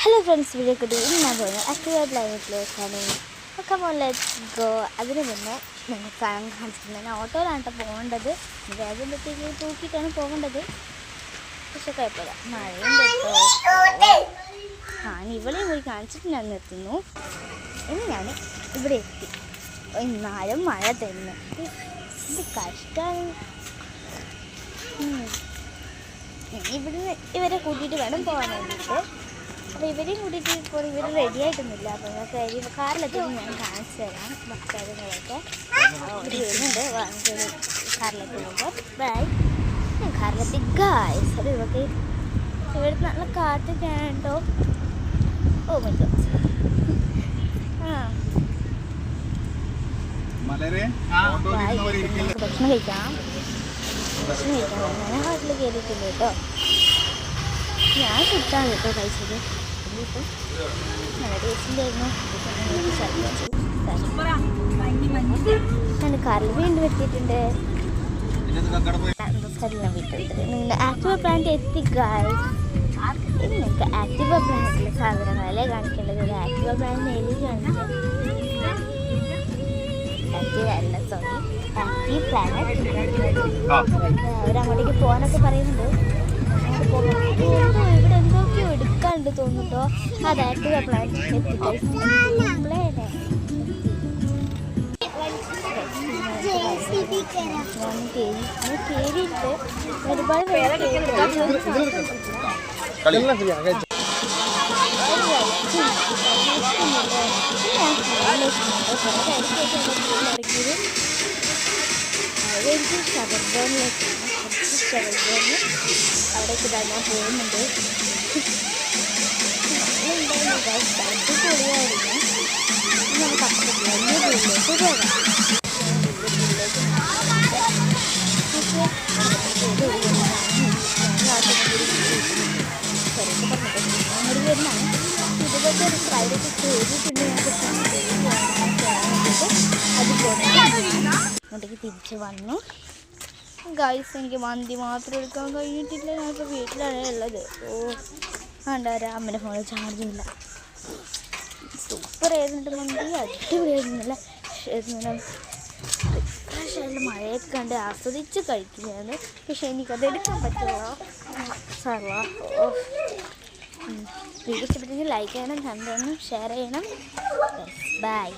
Hello friends, video today ഞാൻ പോകുന്നത് അക്ടിവേറ്റ് പ്ലാനറ്റിലേക്കാണ്. come on let's go. അതിന് മുന്നേ നിങ്ങൾ കാണിച്ചിട്ടുണ്ട് ഞാൻ ഓട്ടോയിലാണ് പോകേണ്ടത്. വേഗത്തേക്ക് തൂക്കിയിട്ടാണ് പോകേണ്ടത്. പക്ഷെ കുഴപ്പമില്ല, മഴയും ഞാൻ ഇവിടെയും പോയി കാണിച്ചിട്ട് ഞാൻ നിർത്തുന്നു. ഇനി ഞാൻ ഇവിടെ എത്തി. എന്നാലും മഴ തന്നെ ഇത് കഷ്ടമാണ്. ഇവിടുന്ന് ഇവരെ കൂട്ടിയിട്ട് വേണം പോകാൻ വേണ്ടിയിട്ട്. അപ്പോൾ ഇവരെയും കൂട്ടിയിട്ട് ഇപ്പോൾ ഇവർ റെഡി ആയിട്ടൊന്നുമില്ല. അപ്പോൾ നമുക്ക് കാറിലെത്തി ഞാൻ കാണിച്ചു തരാം ഭക്ഷണങ്ങളൊക്കെ. ഇവിടെ വരുന്നുണ്ട് കാറിലെത്തി പോകുമ്പോൾ. ബൈ, ഞാൻ കാറിലെത്തി ഗായ്സ്. അപ്പോൾ ഇവർക്ക് ഇവിടെ നല്ല കാറ്റൊക്കെയാണ് കേട്ടോ. Oh my God. ഭക്ഷണം കഴിക്കാം. ഞാൻ ഹോട്ടലിൽ കയറിയിട്ടില്ല കേട്ടോ. ഞാൻ ഫുഡാണ് കേട്ടോ കഴിച്ചത്. ഇപ്പം നല്ല ടേസ്റ്റിൻ്റെയായിരുന്നു. ഞാൻ കാറിൽ വീണ്ടും എത്തിയിട്ടുണ്ട്. നിങ്ങളുടെ ആക്റ്റീവ പ്ലാന്റ് എത്തിക്കായി. നിങ്ങൾക്ക് ആക്റ്റീവ പ്ലാന്റിലെ സാധനങ്ങളല്ലേ കാണിക്കേണ്ടത്. ഒരു ആക്റ്റീവ പ്ലാന്റ് എലി കാണിക്കാം. ആക്റ്റീവ് അല്ല, സോറി, ആക്റ്റീവ് പ്ലാനറ്റ്. അവരങ്ങോട്ടേക്ക് പോകാനൊക്കെ പറയുന്നുണ്ട്. ഇവിടെ എന്തൊക്കെയോ എടുക്കാണ്ട് തോന്നുന്നുട്ടോ. അത് ആക്റ്റീവ പ്ലാന്റ് എത്തിക്കഴിഞ്ഞിട്ട് ഒരുപാട് എനിക്ക് ഷവർജോണിലേക്ക് അവിടേക്ക് ഞാൻ പോകുന്നുണ്ട്. അടിപൊളിയായിരുന്നു. നമുക്ക് അപ്പുറത്ത് വലിയ വീട്ടിലേക്ക് പോകാം. ഇതുപോലത്തെ ഒരു പ്രൈവറ്റ് ചെയ്തിട്ടുണ്ട്. അങ്ങോട്ടേക്ക് തിരിച്ച് വന്നു ഗൈസ്. എനിക്ക് മന്തി മാത്രം എടുക്കാൻ കഴിഞ്ഞിട്ടില്ല. ഞാനിപ്പോൾ വീട്ടിലാണ് ഉള്ളത്. ഓ വേണ്ട, അമ്മയുടെ ഫോണിൽ ചാർജില്ല. സൂപ്പർ ആയിരുന്നിട്ട് മന്തി, അടിപൊളിയായിരുന്നില്ല. പക്ഷേ മഴയൊക്കെ കണ്ട് ആസ്വദിച്ച് കഴിക്കുന്നതാണ്. പക്ഷെ എനിക്കത് എടുക്കാൻ പറ്റില്ല. സർവാ വീഡിയോ ഇഷ്ടപ്പെട്ടെങ്കിൽ ലൈക്ക് ചെയ്യണം, കമൻറ്റ് ചെയ്യണം, ഷെയർ ചെയ്യണം. ബൈ.